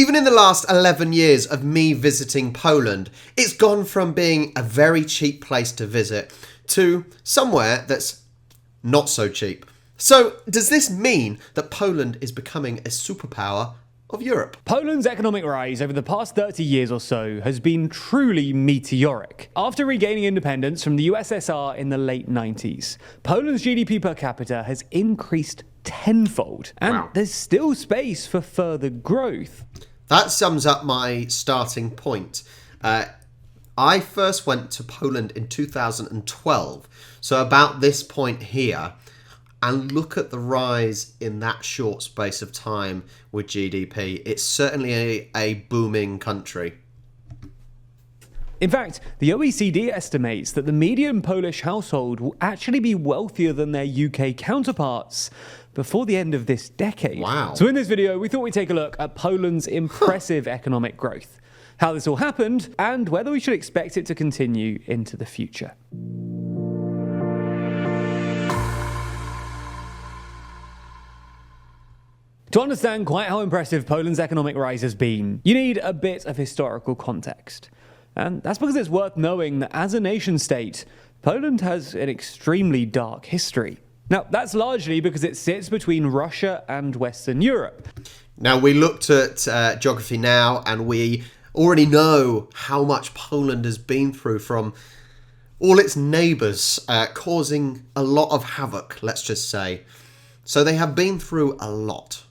Even in the last 11 years of me visiting Poland, it's gone from being a very cheap place to visit to somewhere that's not so cheap. So, does this mean that Poland is becoming a superpower of Europe? Poland's economic rise over the past 30 years or so has been truly meteoric. After regaining independence from the USSR in the late 90s, Poland's GDP per capita has increased tenfold, and there's still space for further growth. That sums up my starting point. I first went to Poland in 2012, so about this point here, and look at the rise in that short space of time with GDP. It's certainly a booming country. In fact, the OECD estimates that the median Polish household will actually be wealthier than their UK counterparts before the end of this decade. Wow. So in this video, we thought we'd take a look at Poland's impressive economic growth, how this all happened, and whether we should expect it to continue into the future. To understand quite how impressive Poland's economic rise has been, you need a bit of historical context. And that's because it's worth knowing that as a nation-state, Poland has an extremely dark history. Now, that's largely because it sits between Russia and Western Europe. Now, we looked at geography now, and we already know how much Poland has been through from all its neighbours, causing a lot of havoc, let's just say. So they have been through a lot.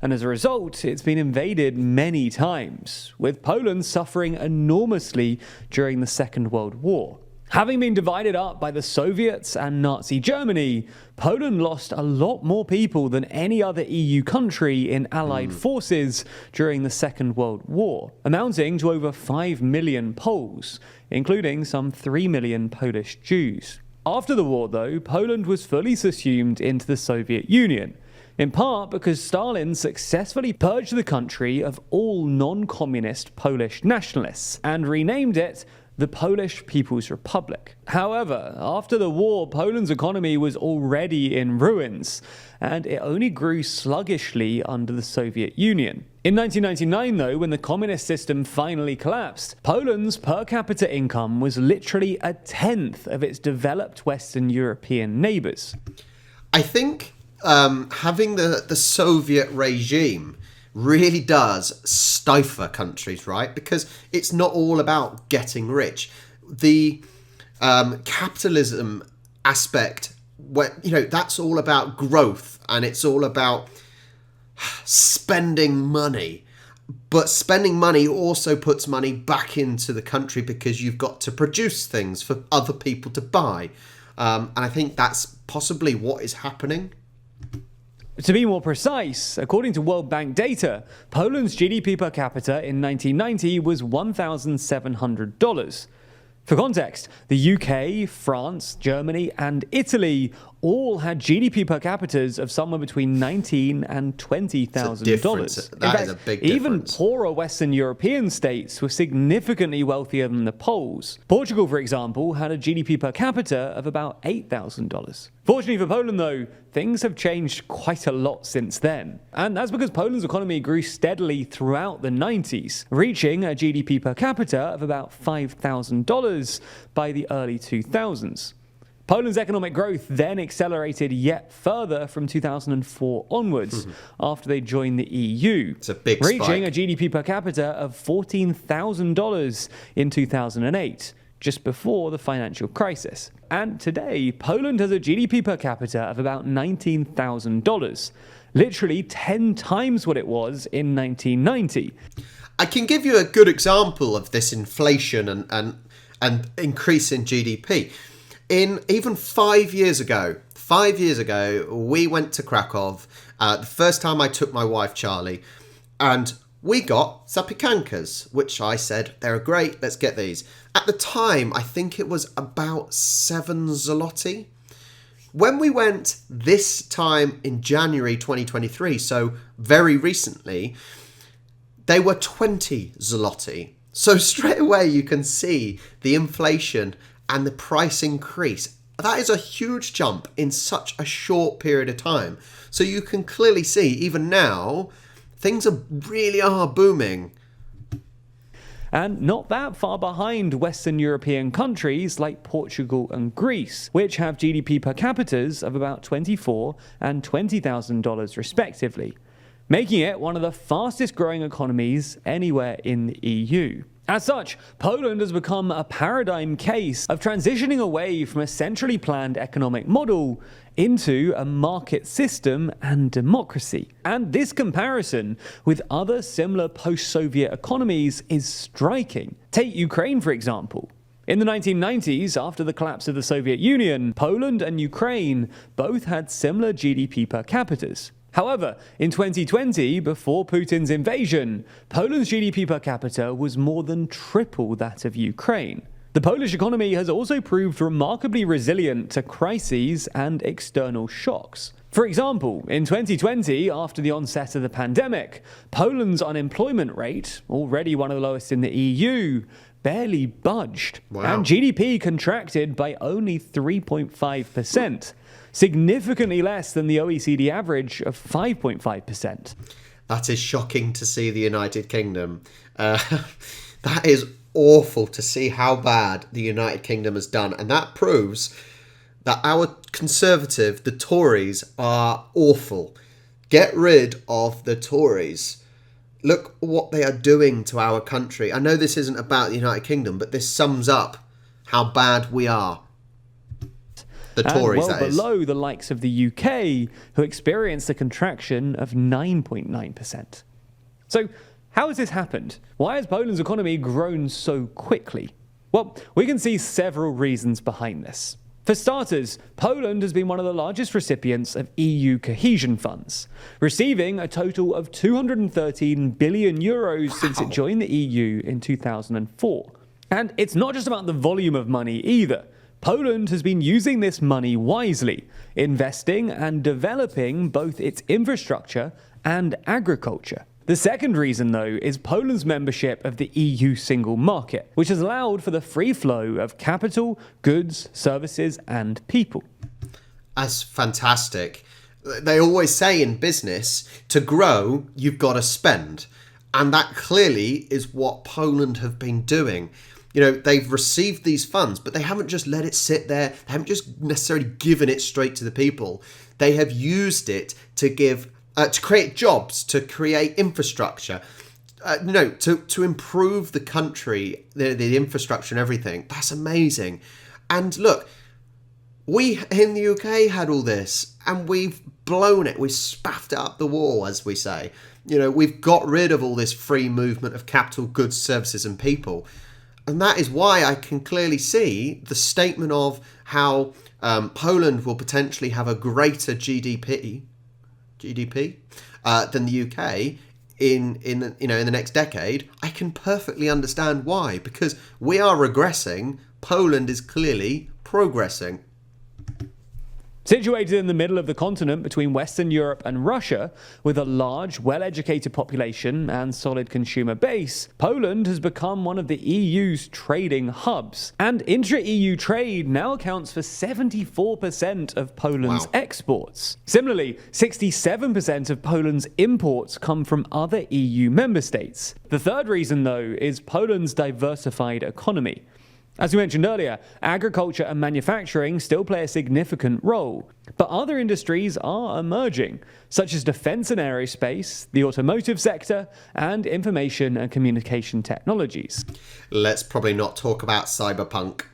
And as a result, it's been invaded many times, with Poland suffering enormously during the Second World War. Having been divided up by the Soviets and Nazi Germany, Poland lost a lot more people than any other EU country in Allied forces during the Second World War, amounting to over 5 million Poles, including some 3 million Polish Jews. After the war, though, Poland was fully subsumed into the Soviet Union, in part because Stalin successfully purged the country of all non-communist Polish nationalists and renamed it the Polish People's Republic. However, after the war, Poland's economy was already in ruins, and it only grew sluggishly under the Soviet Union. In 1999, though, when the communist system finally collapsed, Poland's per capita income was literally a tenth of its developed Western European neighbours. I think having the Soviet regime really does stifle countries, right? Because it's not all about getting rich. The capitalism aspect, that's all about growth, and it's all about spending money. But spending money also puts money back into the country because you've got to produce things for other people to buy. And I think that's possibly what is happening. To be more precise, according to World Bank data, Poland's GDP per capita in 1990 was $1,700. For context, the UK, France, Germany, and Italy all had GDP per capita of somewhere between $19,000 and $20,000. That is a big difference. Even poorer Western European states were significantly wealthier than the Poles. Portugal, for example, had a GDP per capita of about $8,000. Fortunately for Poland, though, things have changed quite a lot since then. And that's because Poland's economy grew steadily throughout the 90s, reaching a GDP per capita of about $5,000 by the early 2000s. Poland's economic growth then accelerated yet further from 2004 onwards, after they joined the EU, it's a big reaching spike. a GDP per capita of $14,000 in 2008, just before the financial crisis. And today, Poland has a GDP per capita of about $19,000, literally 10 times what it was in 1990. I can give you a good example of this inflation and increase in GDP. In even 5 years ago, we went to Krakow, the first time I took my wife Charlie, and we got zapiekankas, which I said, they're great, let's get these. At the time, I think it was about 7 zloty. When we went this time in January 2023, so very recently, they were 20 zloty. So straight away you can see the inflation and the price increase. That is a huge jump in such a short period of time. So you can clearly see, even now, Things really are booming. And not that far behind Western European countries like Portugal and Greece, which have GDP per capita of about $24,000 and $20,000 respectively, making it one of the fastest growing economies anywhere in the EU. As such, Poland has become a paradigm case of transitioning away from a centrally planned economic model into a market system and democracy. And this comparison with other similar post-Soviet economies is striking. Take Ukraine, for example. In the 1990s, after the collapse of the Soviet Union, Poland and Ukraine both had similar GDP per capita. However, in 2020, before Putin's invasion, Poland's GDP per capita was more than triple that of Ukraine. The Polish economy has also proved remarkably resilient to crises and external shocks. For example, in 2020, after the onset of the pandemic, Poland's unemployment rate, already one of the lowest in the EU, barely budged, and GDP contracted by only 3.5%. Significantly less than the OECD average of 5.5%. That is shocking to see the United Kingdom. That is awful to see how bad the United Kingdom has done. And that proves that our Conservative, the Tories, are awful. Get rid of the Tories. Look what they are doing to our country. I know this isn't about the United Kingdom, but this sums up how bad we are. The Tories, and well below the likes of the UK, who experienced a contraction of 9.9%. So, how has this happened? Why has Poland's economy grown so quickly? Well, we can see several reasons behind this. For starters, Poland has been one of the largest recipients of EU cohesion funds, receiving a total of 213 billion euros since it joined the EU in 2004. And it's not just about the volume of money either. Poland has been using this money wisely, investing and developing both its infrastructure and agriculture. The second reason, though, is Poland's membership of the EU single market, which has allowed for the free flow of capital, goods, services, and people. That's fantastic. They always say in business, to grow, you've got to spend. And that clearly is what Poland have been doing. You know, they've received these funds, but they haven't just let it sit there. They haven't just necessarily given it straight to the people. They have used it to to create jobs, to create infrastructure, to improve the country, the infrastructure and everything. That's amazing. And look, we in the UK had all this, and we've blown it. We've spaffed it up the wall, as we say. You know, we've got rid of all this free movement of capital, goods, services, and people. And that is why I can clearly see the statement of how Poland will potentially have a greater GDP than the UK in the next decade. I can perfectly understand why, because we are regressing. Poland is clearly progressing. Situated in the middle of the continent between Western Europe and Russia, with a large, well-educated population and solid consumer base, Poland has become one of the EU's trading hubs. And intra-EU trade now accounts for 74% of Poland's exports. Similarly, 67% of Poland's imports come from other EU member states. The third reason, though, is Poland's diversified economy. As we mentioned earlier, agriculture and manufacturing still play a significant role, but other industries are emerging, such as defense and aerospace, the automotive sector, and information and communication technologies. Let's probably not talk about Cyberpunk.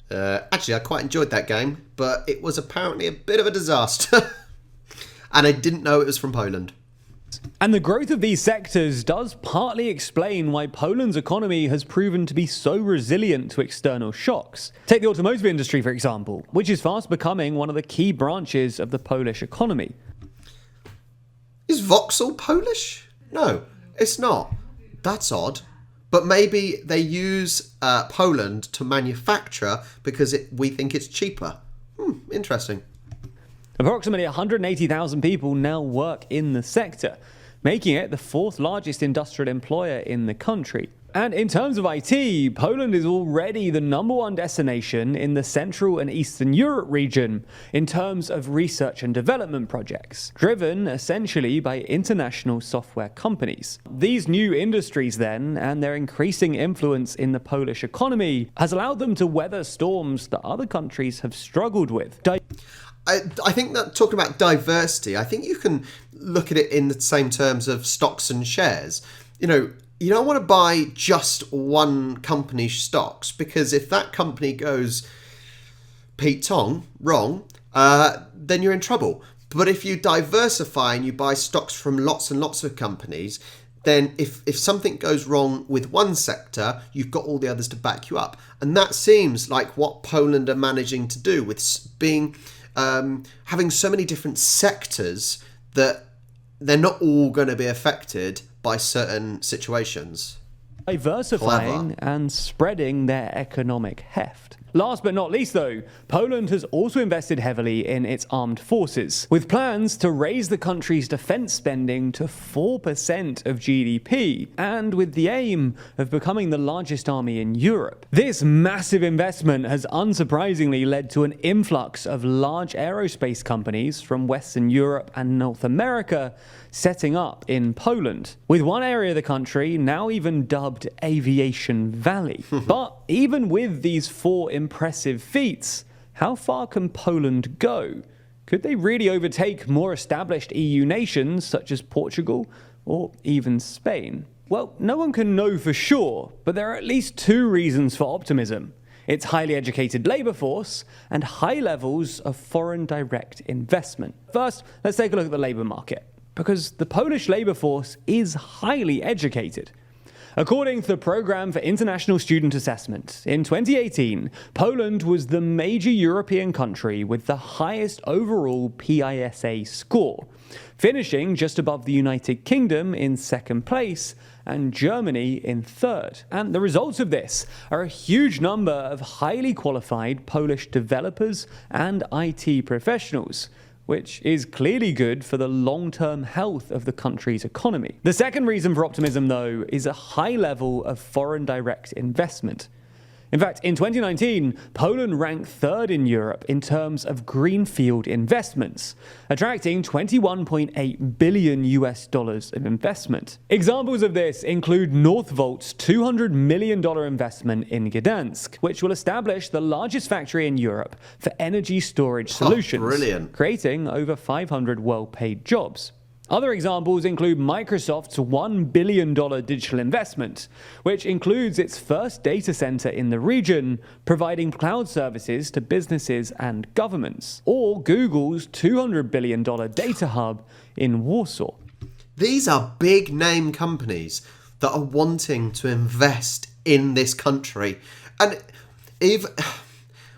Actually, I quite enjoyed that game, but it was apparently a bit of a disaster. And I didn't know it was from Poland. And the growth of these sectors does partly explain why Poland's economy has proven to be so resilient to external shocks. Take the automotive industry, for example, which is fast becoming one of the key branches of the Polish economy. Is Vauxhall Polish? No, it's not. That's odd. But maybe they use Poland to manufacture because we think it's cheaper. Interesting. Approximately 180,000 people now work in the sector, making it the fourth largest industrial employer in the country. And in terms of IT, Poland is already the #1 destination in the Central and Eastern Europe region in terms of research and development projects, driven essentially by international software companies. These new industries then, and their increasing influence in the Polish economy, has allowed them to weather storms that other countries have struggled with. I think that talking about diversity, I think you can look at it in the same terms of stocks and shares. You don't want to buy just one company's stocks, because if that company goes Pete Tong wrong, then you're in trouble. But if you diversify and you buy stocks from lots and lots of companies, then if something goes wrong with one sector, you've got all the others to back you up. And that seems like what Poland are managing to do with being having so many different sectors that they're not all going to be affected by certain situations. Diversifying and spreading their economic heft. Last but not least though, Poland has also invested heavily in its armed forces, with plans to raise the country's defense spending to 4% of GDP, and with the aim of becoming the largest army in Europe. This massive investment has unsurprisingly led to an influx of large aerospace companies from Western Europe and North America setting up in Poland, with one area of the country now even dubbed Aviation Valley. But even with these 4 impressive feats, how far can Poland go? Could they really overtake more established EU nations such as Portugal or even Spain? Well, no one can know for sure, but there are at least 2 reasons for optimism. Its highly educated labour force and high levels of foreign direct investment. First, let's take a look at the labour market, because the Polish labour force is highly educated. According to the Programme for International Student Assessment, in 2018, Poland was the major European country with the highest overall PISA score, finishing just above the United Kingdom in 2nd place and Germany in 3rd. And the results of this are a huge number of highly qualified Polish developers and IT professionals, which is clearly good for the long-term health of the country's economy. The second reason for optimism, though, is a high level of foreign direct investment. In fact, in 2019, Poland ranked 3rd in Europe in terms of greenfield investments, attracting $21.8 billion of investment. Examples of this include Northvolt's $200 million investment in Gdansk, which will establish the largest factory in Europe for energy storage solutions, creating over 500 well-paid jobs. Other examples include Microsoft's $1 billion digital investment, which includes its first data center in the region, providing cloud services to businesses and governments, or Google's $200 billion data hub in Warsaw. These are big name companies that are wanting to invest in this country. And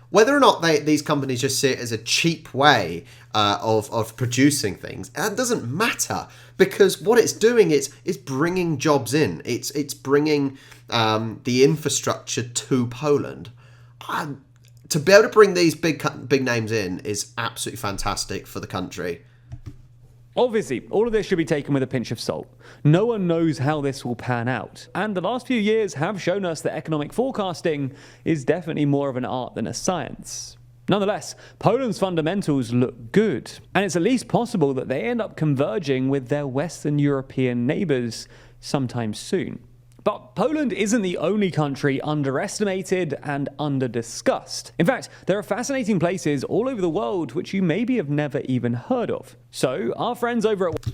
whether or not these companies just see it as a cheap way of producing things, that doesn't matter, because what it's doing is bringing jobs in. It's bringing the infrastructure to Poland. To be able to bring these big names in is absolutely fantastic for the country. Obviously, all of this should be taken with a pinch of salt. No one knows how this will pan out, and the last few years have shown us that economic forecasting is definitely more of an art than a science. Nonetheless, Poland's fundamentals look good, and it's at least possible that they end up converging with their Western European neighbours sometime soon. But Poland isn't the only country underestimated and under-discussed. In fact, there are fascinating places all over the world which you maybe have never even heard of. So, our friends over at...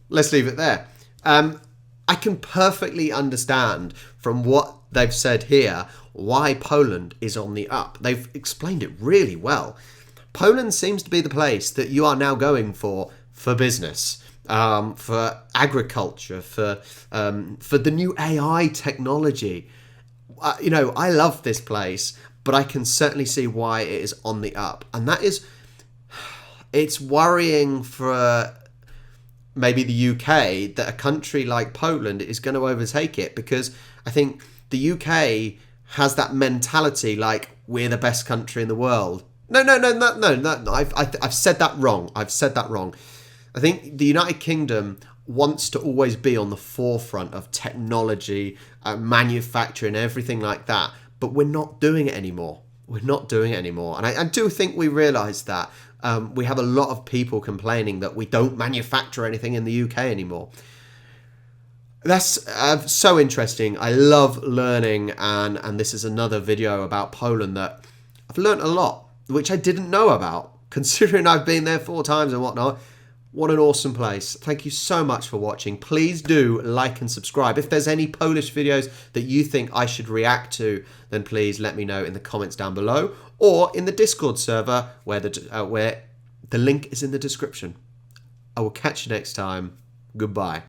Let's leave it there. I can perfectly understand from what they've said here why Poland is on the up. They've explained it really well. Poland seems to be the place that you are now going for business. For agriculture, for the new AI technology. I love this place, but I can certainly see why it is on the up. And it's worrying for maybe the UK that a country like Poland is going to overtake it, because I think the UK has that mentality like we're the best country in the world. No. I've said that wrong. I think the United Kingdom wants to always be on the forefront of technology, manufacturing, everything like that. But we're not doing it anymore. We're not doing it anymore. And I do think we realise that. We have a lot of people complaining that we don't manufacture anything in the UK anymore. That's so interesting. I love learning, and this is another video about Poland that I've learned a lot, which I didn't know about, considering I've been there 4 times and whatnot. What an awesome place. Thank you so much for watching. Please do like and subscribe. If there's any Polish videos that you think I should react to, then please let me know in the comments down below, or in the Discord server where the link is in the description. I will catch you next time. Goodbye.